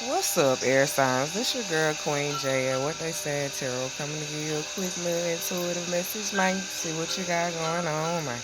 What's up, air signs? This your girl Queen J. And what they said, Tarot, coming to give you a quick little intuitive message, man. See what you got going on, man.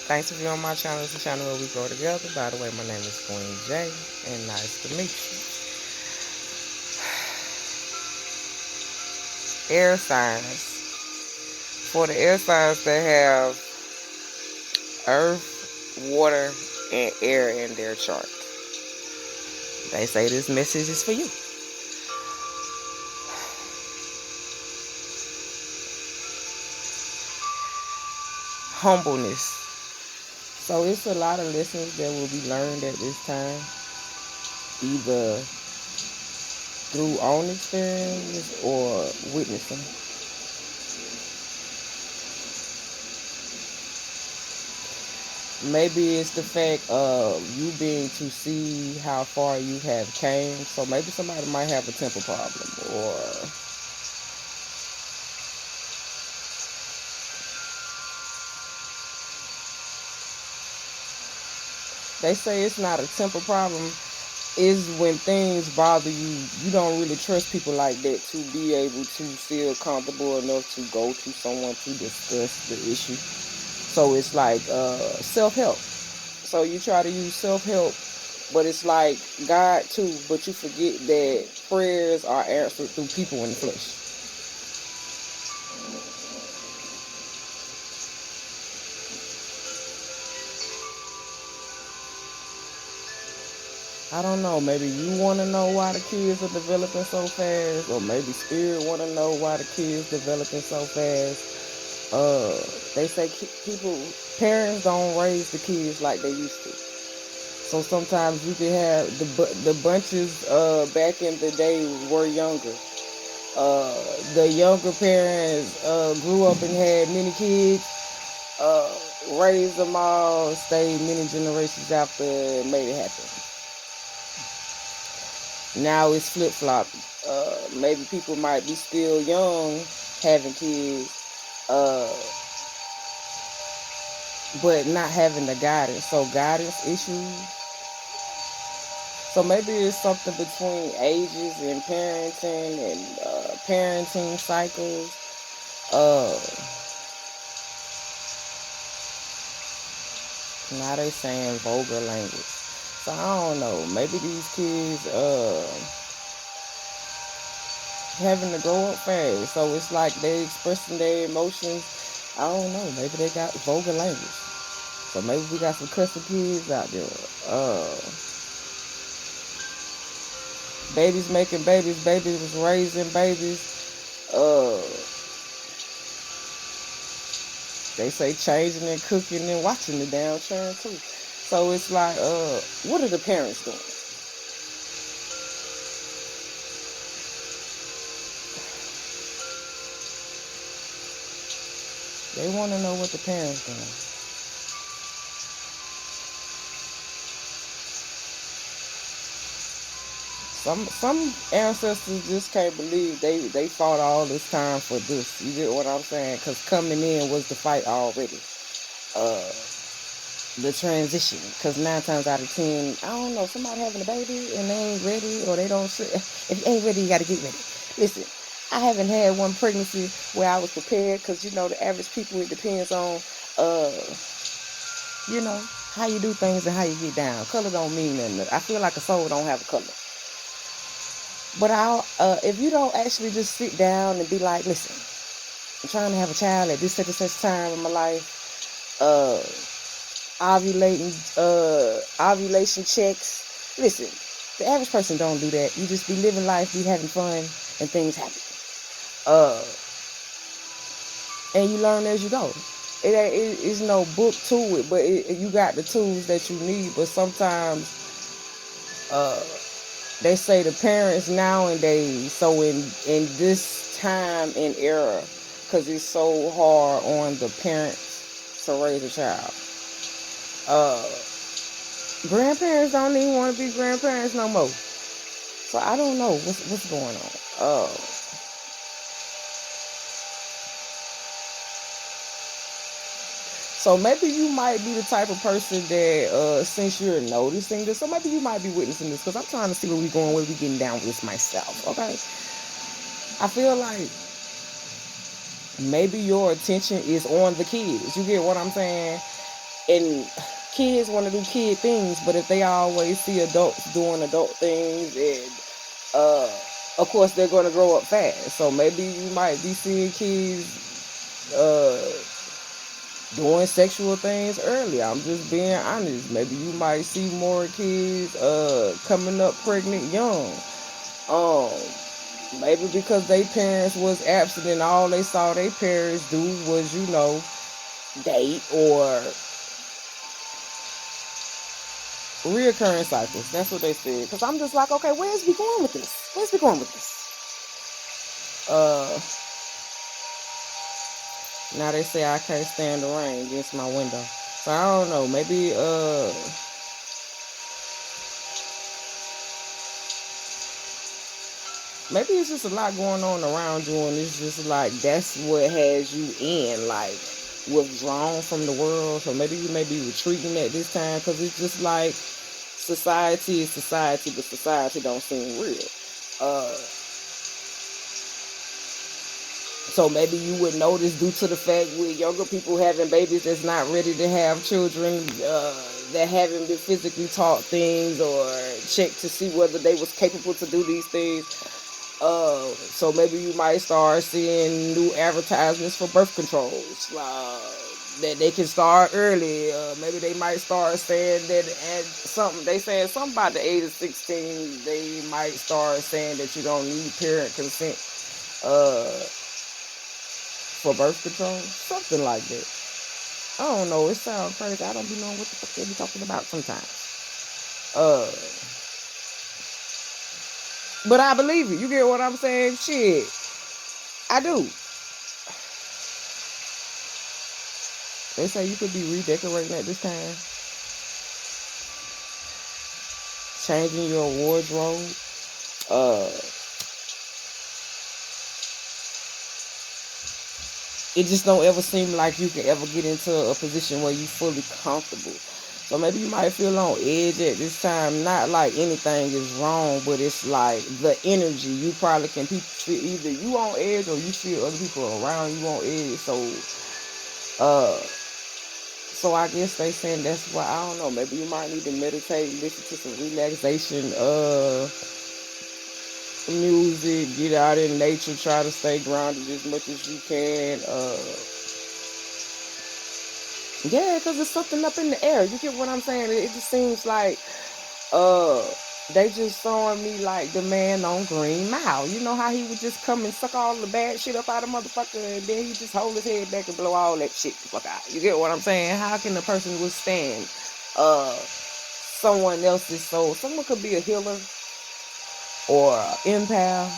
Thanks for viewing my channel. It's a channel where we grow together. By the way, my name is Queen J, and nice to meet you. Air signs. For the air signs that have earth, water, and air in their chart, they say this message is for you. Humbleness. So it's a lot of lessons that will be learned at this time, either through own experience or witnessing. Maybe it's the fact of you being to see how far you have came. So maybe somebody might have a temper problem, or they say it's not a temper problem. Is when things bother you, you don't really trust people like that to be able to feel comfortable enough to go to someone to discuss the issue. So it's like self-help. So you try to use self-help, but it's like God too, but you forget that prayers are answered through people in the flesh. I don't know, maybe you want to know why the kids are developing so fast, or maybe spirit want to know why the kids developing so fast. They say people, parents don't raise the kids like they used to. So sometimes you can have the bunches back in the day were younger. The younger parents grew up and had many kids, uh, raised them all, stayed many generations after, and made it happen. Now it's flip flop. Maybe people might be still young, having kids, uh, but not having the guidance. So guidance issues. So maybe it's something between ages and parenting cycles. Uh, Now they saying vulgar language. So I don't know. Maybe these kids having to grow up fast. So it's like they expressing their emotions. I don't know. Maybe they got vulgar language. So maybe we got some cussing kids out there. Babies making babies. Babies was raising babies. They say changing and cooking and watching the damn children too. So it's like, what are the parents doing? They want to know what the parents doing. Some ancestors just can't believe they fought all this time for this. You get what I'm saying? Because coming in was the fight already. Uh, the transition. Because 9 times out of 10, I don't know, somebody having a baby and they ain't ready, or they don't. If you ain't ready, you got to get ready. Listen, I haven't had one pregnancy where I was prepared. Because the average people, it depends on uh how you do things and how you get down. Color don't mean nothing. I feel like a soul don't have a color. But if you don't actually just sit down and be like, listen, I'm trying to have a child at this such and such time in my life, ovulation checks. Listen, the average person don't do that. You just be living life, be having fun, and things happen. Uh, and you learn as you go. It's no book to it, but you got the tools that you need. But sometimes, they say the parents nowadays, so in this time and era, because it's so hard on the parents to raise a child. Uh, Grandparents don't even want to be grandparents no more. So I don't know what's going on. So maybe you might be the type of person that, since you're noticing this, so maybe you might be witnessing this, because I'm trying to see where we going, where we getting down with this myself, okay? I feel like maybe your attention is on the kids. You get what I'm saying? And kids want to do kid things, but if they always see adults doing adult things, and of course they're going to grow up fast. So maybe you might be seeing kids doing sexual things early. I'm just being honest. Maybe you might see more kids coming up pregnant young. Maybe because their parents was absent and all they saw their parents do was, date or reoccurring cycles. That's what they said. Because I'm just like, okay, where's we going with this? Where's we going with this? Now they say I can't stand the rain against my window. So I don't know. Maybe maybe it's just a lot going on around you, and it's just like that's what has you in, like, withdrawn from the world. So maybe you may be retreating at this time, because it's just like society is society, but society don't seem real. So maybe you would notice, due to the fact with younger people having babies that's not ready to have children, that haven't been physically taught things or checked to see whether they was capable to do these things. So maybe you might start seeing new advertisements for birth controls, that they can start early. Maybe they might start saying that at they saying something about the age of 16, they might start saying that you don't need parent consent for birth control, something like that. I don't know. It sounds crazy. I don't be knowing what the fuck they be talking about sometimes. But I believe it. You get what I'm saying? Shit, I do. They say you could be redecorating at this time, changing your wardrobe. It just don't ever seem like you can ever get into a position where you fully comfortable. So maybe you might feel on edge at this time. Not like anything is wrong, but it's like the energy. You probably can feel either you on edge or you feel other people around you on edge. So I guess they saying that's why, I don't know. Maybe you might need to meditate, listen to some relaxation music, get out in nature, try to stay grounded as much as you can. Yeah, because there's something up in the air. You get what I'm saying? It just seems like they just showing me like the man on Green Mile. You know how he would just come and suck all the bad shit up out of motherfucker, and then he just hold his head back and blow all that shit the fuck out. You get what I'm saying? How can a person withstand someone else's soul? Someone could be a healer or empath.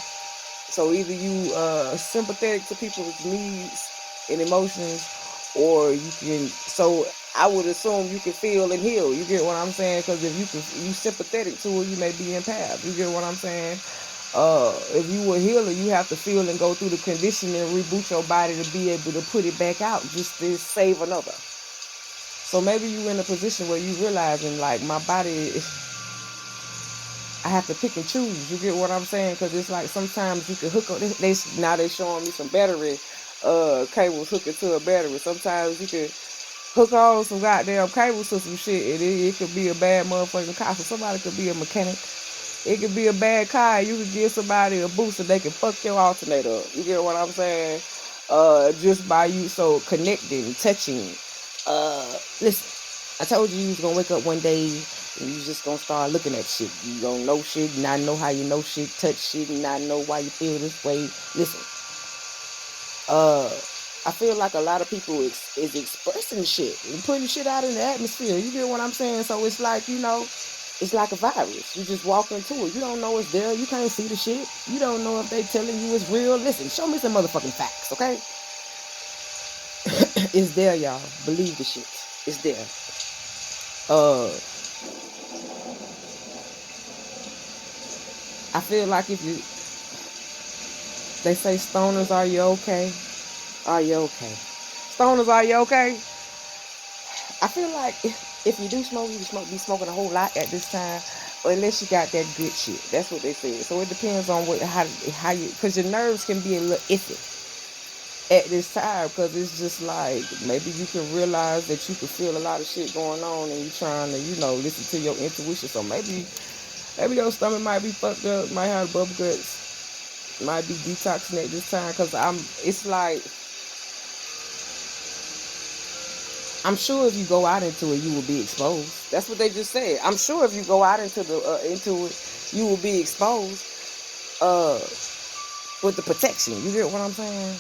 So either you sympathetic to people's needs and emotions, or you can. So I would assume you can feel and heal. You get what I'm saying? Because if you sympathetic to it, you may be empath. You get what I'm saying? If you a healer, you have to feel and go through the conditioning and reboot your body to be able to put it back out, just to save another. So maybe you in a position where you realizing, like, my body, I have to pick and choose. You get what I'm saying? Because it's like sometimes you can hook up. Now they showing me some battery cables hooking to a battery. Sometimes you can hook on some goddamn cables to some shit, and it could be a bad motherfucking car. So somebody could be a mechanic. It could be a bad car. You could give somebody a boost and they can fuck your alternator up. You get what I'm saying? Just by you connecting, touching. Listen, I told you was gonna wake up one day and you just gonna start looking at shit. You gonna know shit, not know how you know shit, touch shit, and not know why you feel this way. Listen, I feel like a lot of people is expressing shit and putting shit out in the atmosphere. You get what I'm saying? So it's like, it's like a virus. You just walk into it. You don't know it's there. You can't see the shit. You don't know if they telling you it's real. Listen, show me some motherfucking facts, okay? It's there, y'all. Believe the shit. It's there. I feel like they say stoners, are you okay? Are you okay? Stoners, are you okay? I feel like if you do smoke, you be smoking a whole lot at this time, or unless you got that good shit. That's what they said. So it depends on how you, because your nerves can be a little iffy at this time, because it's just like maybe you can realize that you can feel a lot of shit going on, and you trying to listen to your intuition. So maybe your stomach might be fucked up, might have bubble guts, might be detoxing at this time, because it's like, I'm sure if you go out into it, you will be exposed. That's what they just said. I'm sure if you go out into it, you will be exposed. With the protection, you get what I'm saying?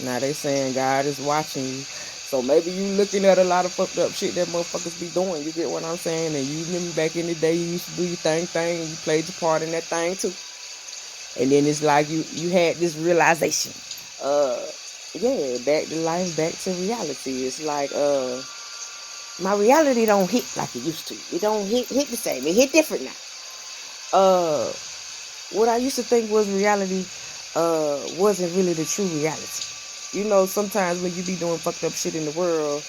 Now they saying God is watching you. So maybe you looking at a lot of fucked up shit that motherfuckers be doing. You get what I'm saying? And you remember back in the day, you used to do your thing, you played your part in that thing too. And then it's like you had this realization. Yeah, back to life, back to reality. It's like, my reality don't hit like it used to. It don't hit the same. It hit different now. What I used to think was reality, wasn't really the true reality. Sometimes when you be doing fucked up shit in the world,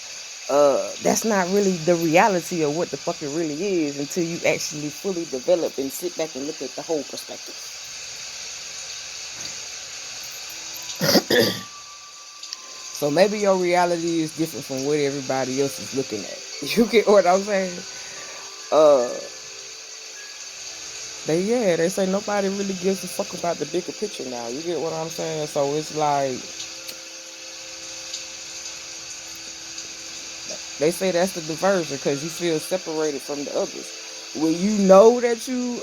that's not really the reality of what the fuck it really is until you actually fully develop and sit back and look at the whole perspective. So maybe your reality is different from what everybody else is looking at. You get what I'm saying? They say nobody really gives a fuck about the bigger picture now. You get what I'm saying? So it's like, they say that's the diversion, because you feel separated from the others. When you know that you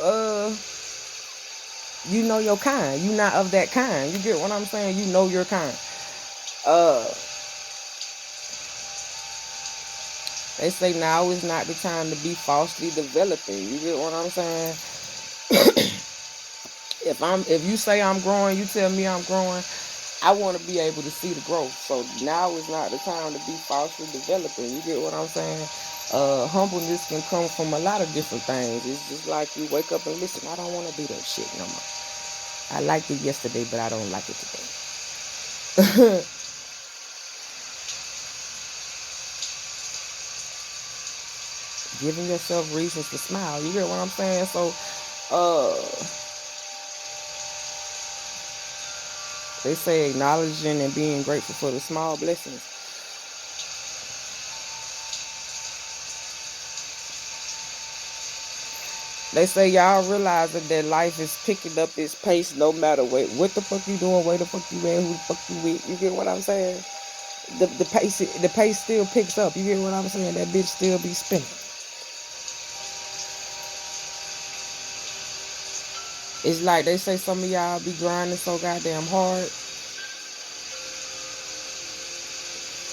know your kind. You not of that kind. You get what I'm saying? You know your kind. They say now is not the time to be falsely developing. You get what I'm saying? If you say I'm growing, you tell me I'm growing, I want to be able to see the growth. So now is not the time to be falsely developing. You get what I'm saying? Humbleness can come from a lot of different things. It's just like you wake up and listen, I don't want to do that shit no more. I liked it yesterday, but I don't like it today. Giving yourself reasons to smile. You get what I'm saying? So, they say acknowledging and being grateful for the small blessings. They say y'all realize that life is picking up its pace no matter what the fuck you doing, where the fuck you at, who the fuck you with. You get what I'm saying? The pace still picks up. You get what I'm saying? That bitch still be spinning. It's like they say some of y'all be grinding so goddamn hard.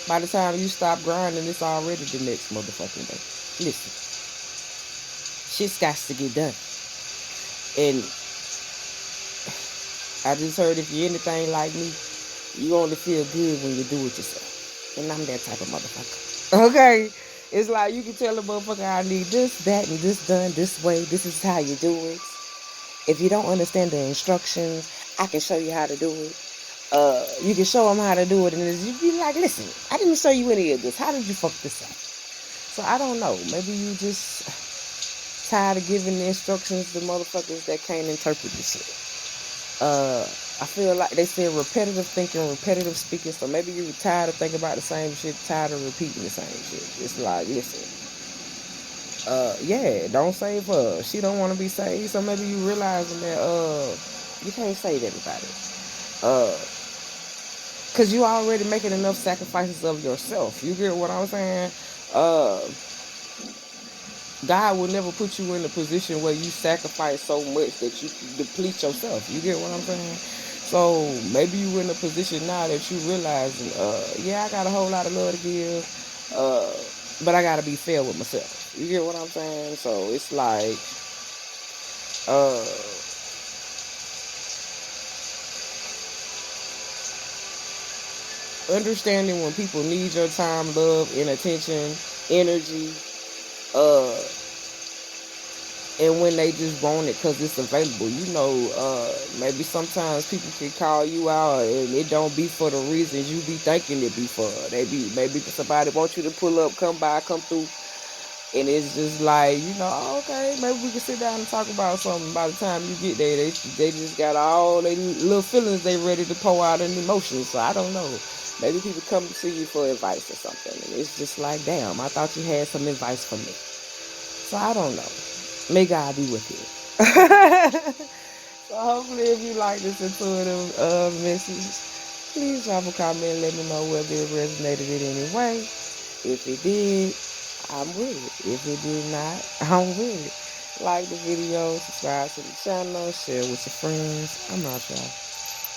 By the time you stop grinding, it's already the next motherfucking day. Listen, shit's got to get done. And I just heard, if you're anything like me, you only feel good when you do it yourself. And I'm that type of motherfucker. Okay? It's like you can tell a motherfucker, I need this, that, and this done this way. This is how you do it. If you don't understand the instructions, I can show you how to do it. You can show them how to do it, and you be like, listen, I didn't show you any of this. How did you fuck this up? So I don't know. Maybe you just tired of giving the instructions to motherfuckers that can't interpret the shit. I feel like they say repetitive thinking, repetitive speaking. So maybe you're tired of thinking about the same shit, tired of repeating the same shit. It's like, listen, yeah, don't save her. She don't want to be saved. So maybe you realizing that you can't save everybody. Cause you already making enough sacrifices of yourself. You get what I'm saying? God will never put you in a position where you sacrifice so much that you deplete yourself. You get what I'm saying? So maybe you in a position now that you realizing, yeah, I got a whole lot of love to give, but I gotta be fair with myself. You get what I'm saying? So it's like, understanding when people need your time, love, and attention, energy, And when they just want it because it's available, maybe sometimes people can call you out and it don't be for the reasons you be thinking it be for. Maybe somebody wants you to pull up, come by, come through, and it's just like, okay, maybe we can sit down and talk about something. By the time you get there, they just got all they little feelings they ready to pour out in emotions. So I don't know. Maybe people come to you for advice or something, and it's just like, damn, I thought you had some advice for me. So I don't know. May God be with you. So hopefully, if you like this intuitive message, please drop a comment and let me know whether it resonated in any way. If it did, I'm with it. If it did not, I'm with it. Like the video, subscribe to the channel, share with your friends. I'm out, y'all.